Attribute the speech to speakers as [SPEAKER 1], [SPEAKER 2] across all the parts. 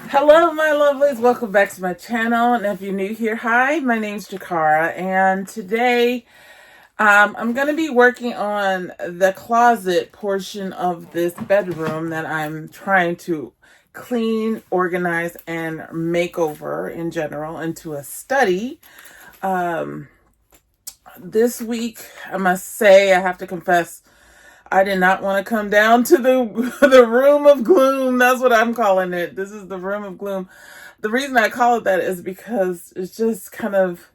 [SPEAKER 1] Hello, my lovelies. Welcome back to my channel. And if you're new here, hi, my name's Jakara. And today I'm going to be working on the closet portion of this bedroom that I'm trying to clean, organize, and make over in general into a study. This week, I must say, I have to confess, I did not want to come down to the the room of gloom. That's what I'm calling it. This is the room of gloom. The reason I call it that is because it's just kind of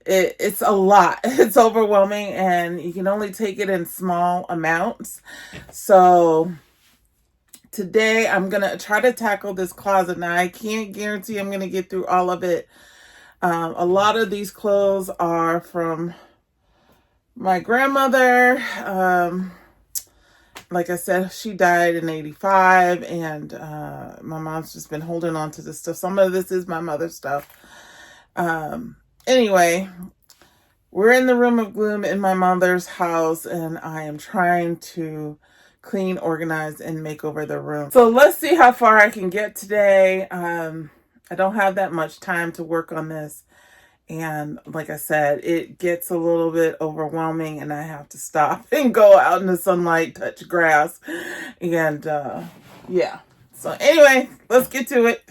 [SPEAKER 1] it's a lot. It's overwhelming and you can only take it in small amounts. So today I'm going to try to tackle this closet. Now I can't guarantee I'm going to get through all of it. A lot of these clothes are from my grandmother. Like I said, she died in 85 and my mom's just been holding on to this stuff. Some of this is my mother's stuff. Anyway, we're in the room of gloom in my mother's house and I am trying to clean, organize, and make over the room. So let's see how far I can get today. I don't have that much time to work on this. And like I said, it gets a little bit overwhelming and I have to stop and go out in the sunlight, touch grass. And yeah. So anyway, let's get to it.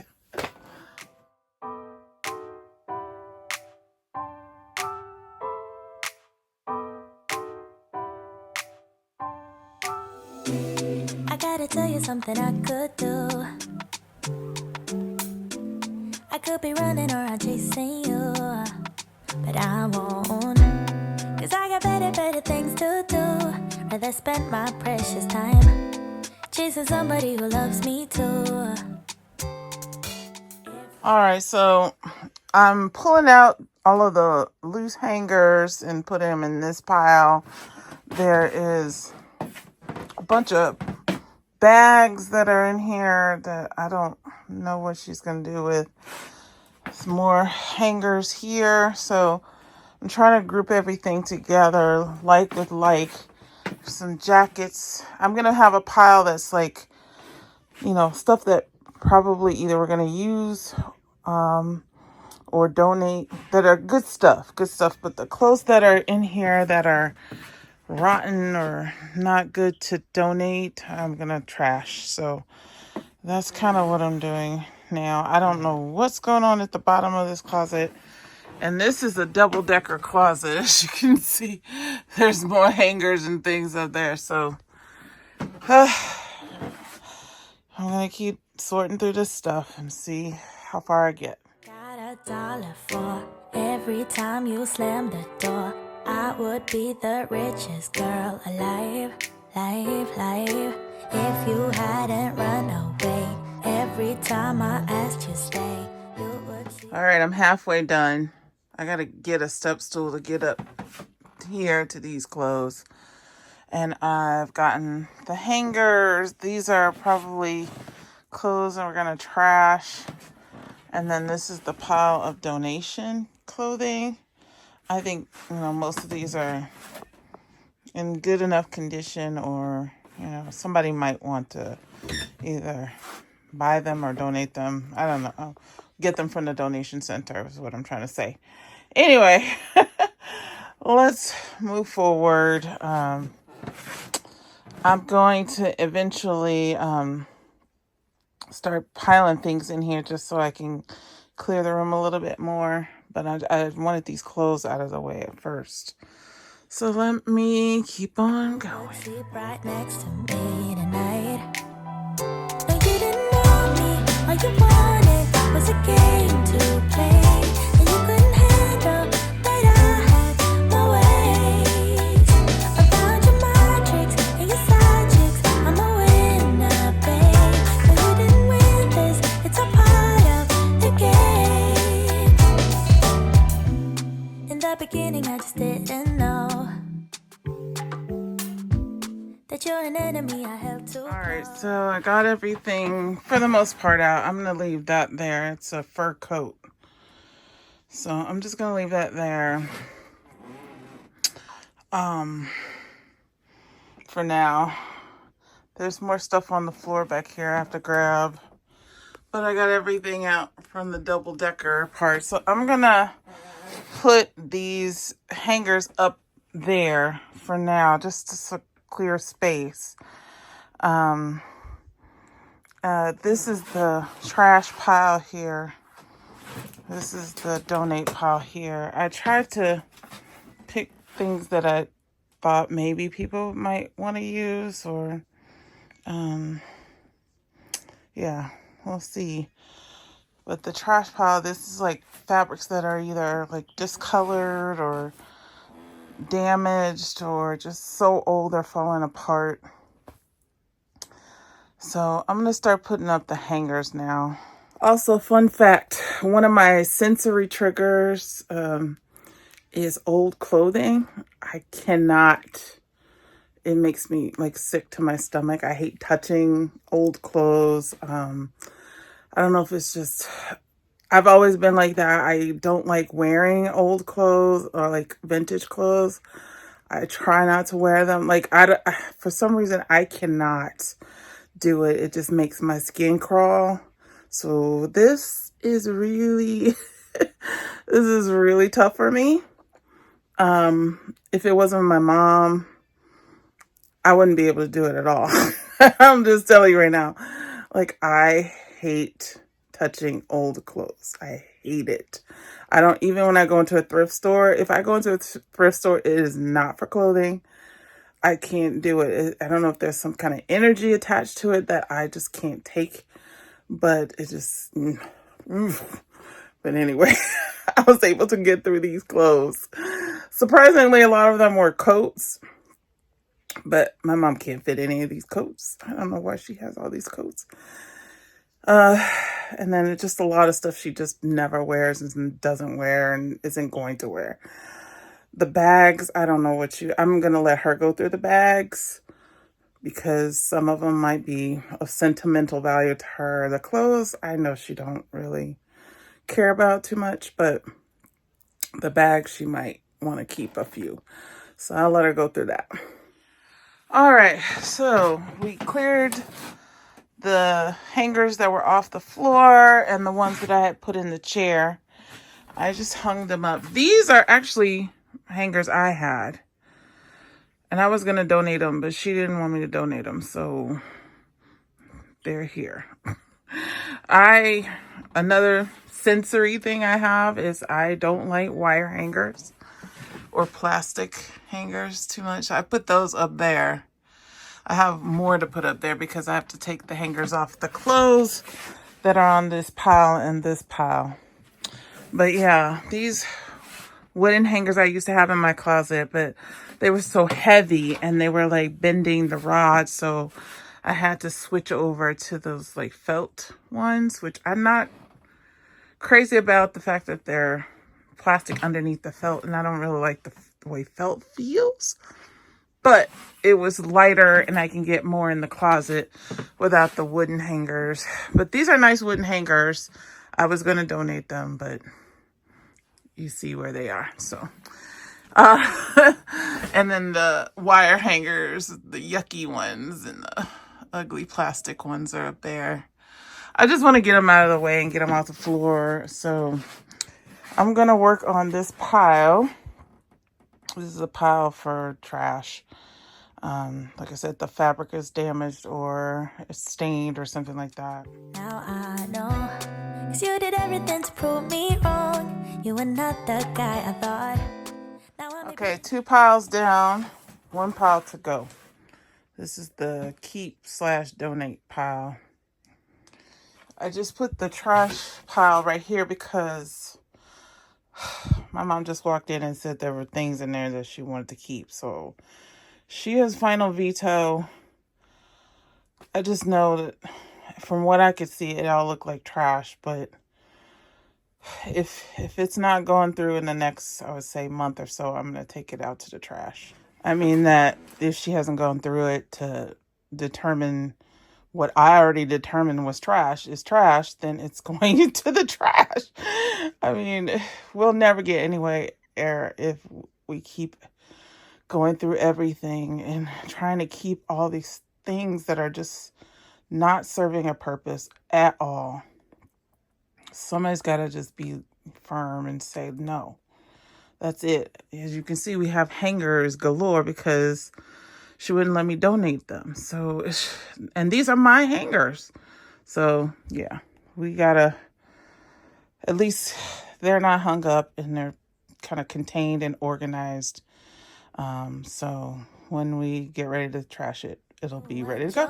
[SPEAKER 2] I gotta tell you something I could do. I could be running around chasing you, but I won't. Cause I got better things to do. Rather spend my precious time chasing somebody who loves me too.
[SPEAKER 1] All right, so I'm pulling out all of the loose hangers and put them in this pile. There is a bunch of bags that are in here that I don't know what she's going to do with. Some more hangers here. So I'm trying to group everything together, like with like. Some jackets. I'm going to have a pile that's like, stuff that probably either we're going to use or donate, that are good stuff. But the clothes that are in here that are rotten or not good to donate, I'm going to trash. So that's kind of what I'm doing now. I don't know what's going on at the bottom of this closet. And this is a double-decker closet. As you can see, there's more hangers and things up there. So I'm going to keep sorting through this stuff and see how far I get.
[SPEAKER 2] Got $1 for every time you slam the door. I would be the richest girl alive, life. If you hadn't run away every time I asked you stay, you would see.
[SPEAKER 1] All right, I'm halfway done. I got to get a step stool to get up here to these clothes. And I've gotten the hangers. These are probably clothes and we're going to trash. And then this is the pile of donation clothing. I think, most of these are in good enough condition, or, somebody might want to either buy them or donate them. I don't know. Get them from the donation center is what I'm trying to say. Anyway, let's move forward. I'm going to eventually start piling things in here just so I can clear the room a little bit more. But I wanted these clothes out of the way at first. So let me keep on going.
[SPEAKER 2] Sleep right next to me tonight. No, you didn't know me. All you wanted was a game to play, and you couldn't handle that I had my ways. Around your matrix and your side chicks, I'm a winner, babe. No, you didn't win this. It's a part of the game. In the beginning, I just didn't know that you're an enemy I held to.
[SPEAKER 1] Alright, so I got everything for the most part out. I'm going to leave that there. It's a fur coat. So I'm just going to leave that there. For now. There's more stuff on the floor back here I have to grab. but I got everything out from the double decker part. So I'm gonna put these hangers up there for now, just to clear space. This is the trash pile here. This is the donate pile here. I tried to pick things that I thought maybe people might want to use, or yeah, we'll see. But the trash pile, this is like fabrics that are either like discolored or damaged or just so old they're falling apart. So I'm gonna start putting up the hangers now. Also, fun fact, one of my sensory triggers is old clothing. I cannot, it makes me like sick to my stomach. I hate touching old clothes. I don't know if it's just, I've always been like that. I don't like wearing old clothes or like vintage clothes. I try not to wear them. Like, for some reason, I cannot do it. It just makes my skin crawl. So this is really, this is really tough for me. If it wasn't my mom, I wouldn't be able to do it at all. I'm just telling you right now. Like, I hate touching old clothes. I hate it. I don't, even when I go into a thrift store, if I go into a thrift store, it is not for clothing. I can't do it. I don't know if there's some kind of energy attached to it that I just can't take, but it just, but anyway, I was able to get through these clothes. Surprisingly, a lot of them were coats, but my mom can't fit any of these coats. I don't know why she has all these coats. And then it's just a lot of stuff she just never wears and doesn't wear and isn't going to wear. The bags, I don't know I'm going to let her go through the bags because some of them might be of sentimental value to her. The clothes, I know she don't really care about too much, but the bags, she might want to keep a few. So I'll let her go through that. All right, so we cleared the hangers that were off the floor and the ones that I had put in the chair. I just hung them up. These are actually hangers I had, and I was going to donate them, but she didn't want me to donate them, so they're here. Another sensory thing I have is I don't like wire hangers or plastic hangers too much. I put those up there. I have more to put up there because I have to take the hangers off the clothes that are on this pile and this pile. But yeah, these wooden hangers I used to have in my closet, but they were so heavy and they were like bending the rod, so I had to switch over to those like felt ones, which I'm not crazy about the fact that they're plastic underneath the felt, and I don't really like the way felt feels. But it was lighter and I can get more in the closet without the wooden hangers. But these are nice wooden hangers. I was going to donate them, but you see where they are. So, and then the wire hangers, the yucky ones and the ugly plastic ones are up there. I just want to get them out of the way and get them off the floor. So I'm going to work on this pile. This is a pile for trash. Like I said, the fabric is damaged or it's stained or something like that.
[SPEAKER 2] Now I know, 'cause you did everything to prove me wrong. You were not the guy I thought. Now I'm
[SPEAKER 1] Okay, 2 piles down, 1 pile to go. This is the keep/donate pile. I just put the trash pile right here because my mom just walked in and said there were things in there that she wanted to keep. So she has final veto. I just know that from what I could see, it all looked like trash. But if it's not going through in the next, I would say, month or so, I'm going to take it out to the trash. I mean that if she hasn't gone through it to determine what I already determined was trash is trash, then it's going into the trash. I mean, we'll never get anywhere if we keep going through everything and trying to keep all these things that are just not serving a purpose at all. Somebody's got to just be firm and say, no, that's it. As you can see, we have hangers galore because she wouldn't let me donate them. So, and these are my hangers. So, yeah, we got to, at least they're not hung up and they're kind of contained and organized. So when we get ready to trash it, it'll be ready to go.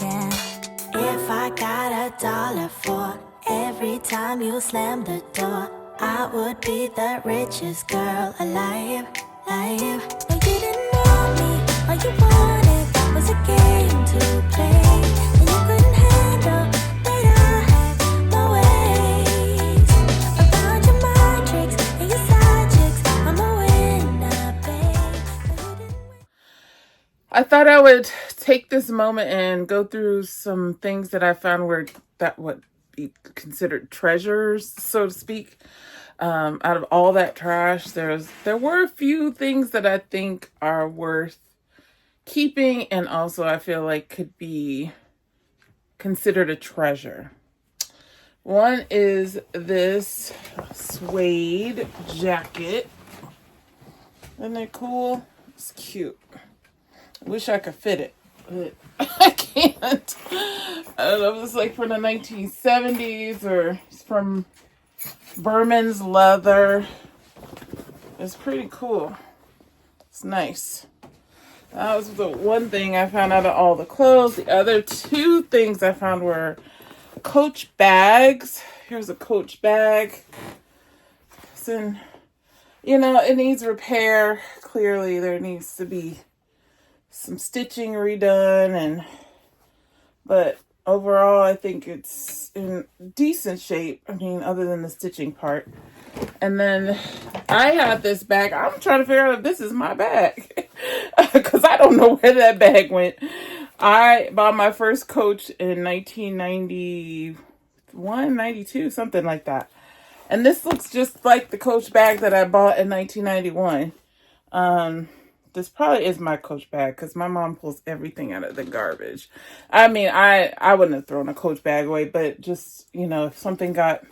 [SPEAKER 2] Yeah. If I got $1 for every time you slam the door, I would be the richest girl alive. But you didn't know me, all you wanted was a game to play, and you couldn't handle that I had my ways. I found your mind tricks and your side chicks. I'm a winner, babe.
[SPEAKER 1] I thought I would take this moment and go through some things that I found that would be considered treasures, so to speak. Out of all that trash, there were a few things that I think are worth keeping, and also I feel like could be considered a treasure. One is this suede jacket. Isn't it cool? It's cute. I wish I could fit it, but I can't. I don't know if it's like from the 1970s or it's from Berman's leather. It's pretty cool. It's nice. That was the one thing I found out of all the clothes. The other two things I found were Coach bags. Here's a Coach bag. And, it needs repair. Clearly, there needs to be some stitching redone, but overall, I think it's in decent shape. I mean, other than the stitching part. And then I had this bag. I'm trying to figure out if this is my bag because I don't know where that bag went. I bought my first Coach in 1991, 92, something like that. And this looks just like the Coach bag that I bought in 1991. This probably is my Coach bag because my mom pulls everything out of the garbage. I mean, I wouldn't have thrown a Coach bag away, but just, if something got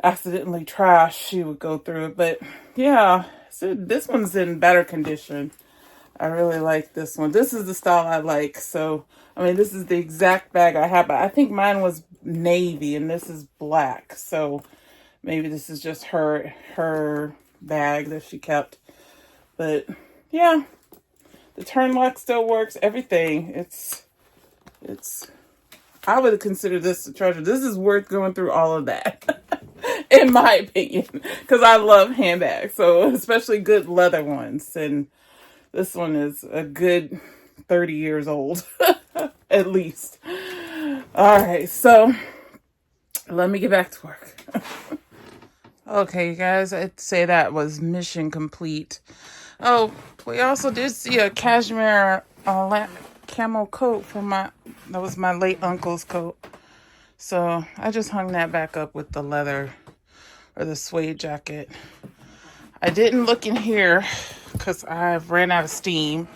[SPEAKER 1] accidentally trashed, she would go through it. But yeah, so this one's in better condition. I really like this one. This is the style I like. So, I mean, this is the exact bag I have, but I think mine was navy and this is black. So maybe this is just her bag that she kept. But yeah, the turn lock still works. Everything. It's. I would consider this a treasure. This is worth going through all of that, in my opinion, because I love handbags. So especially good leather ones, and this one is a good 30 years old, at least. All right, so let me get back to work. Okay, you guys, I'd say that was mission complete. Oh, we also did see a cashmere camo coat that was my late uncle's coat. So I just hung that back up with the leather or the suede jacket. I didn't look in here because I've ran out of steam.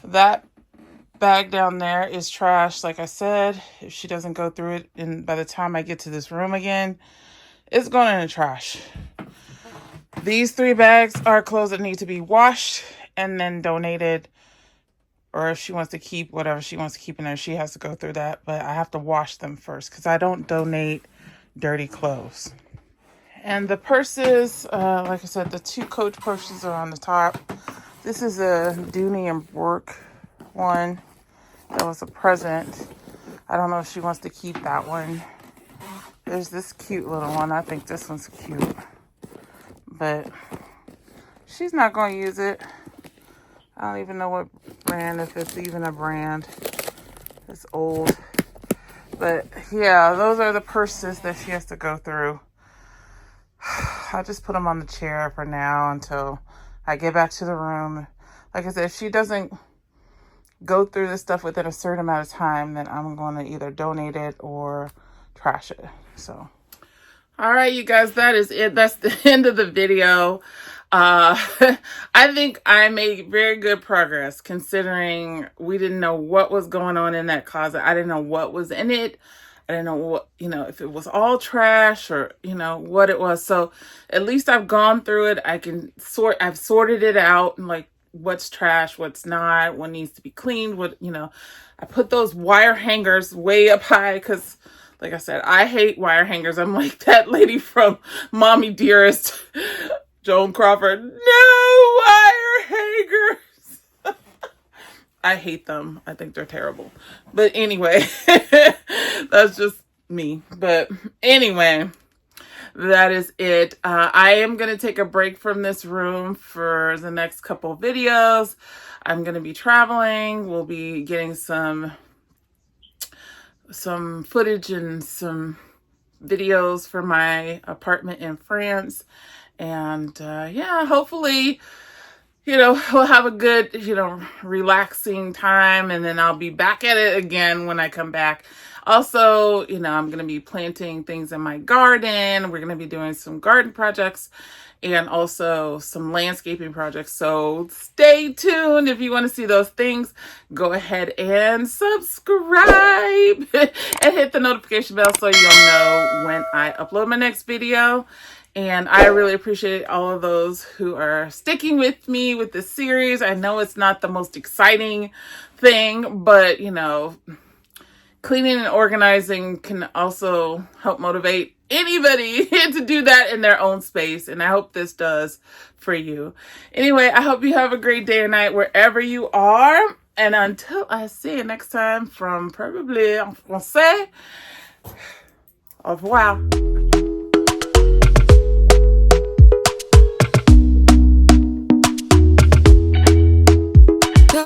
[SPEAKER 1] That bag down there is trash. Like I said, if she doesn't go through it, and by the time I get to this room again, it's going in the trash. These 3 bags are clothes that need to be washed and then donated. Or if she wants to keep whatever she wants to keep in there, she has to go through that. But I have to wash them first because I don't donate dirty clothes. And the purses, like I said, the 2 Coach purses are on the top. This is a Dooney and Bourke one. That was a present. I don't know if she wants to keep that one. There's this cute little one. I think this one's cute. But she's not going to use it. I don't even know what brand, if it's even a brand. It's old. But yeah, those are the purses that she has to go through. I'll just put them on the chair for now until I get back to the room. Like I said, if she doesn't go through this stuff within a certain amount of time, then I'm going to either donate it or trash it. So, all right, you guys, that is it. That's the end of the video. I think I made very good progress considering we didn't know what was going on in that closet. I didn't know what was in it. I didn't know what, if it was all trash or, what it was. So at least I've gone through it. I've sorted it out and like what's trash, what's not, what needs to be cleaned, I put those wire hangers way up high because, like I said, I hate wire hangers. I'm like that lady from Mommy Dearest, Joan Crawford. No wire hangers. I hate them. I think they're terrible. But anyway, that's just me. But anyway, that is it. I am going to take a break from this room for the next couple videos. I'm going to be traveling. We'll be getting some footage and some videos for my apartment in France. And yeah, hopefully, we'll have a good, relaxing time. And then I'll be back at it again when I come back. Also, I'm going to be planting things in my garden. We're going to be doing some garden projects and also some landscaping projects. So stay tuned. If you want to see those things, go ahead and subscribe and hit the notification bell so you'll know when I upload my next video. And I really appreciate all of those who are sticking with me with this series. I know it's not the most exciting thing, but cleaning and organizing can also help motivate anybody to do that in their own space. And I hope this does for you. Anyway, I hope you have a great day or night wherever you are. And until I see you next time from probably en français, au revoir.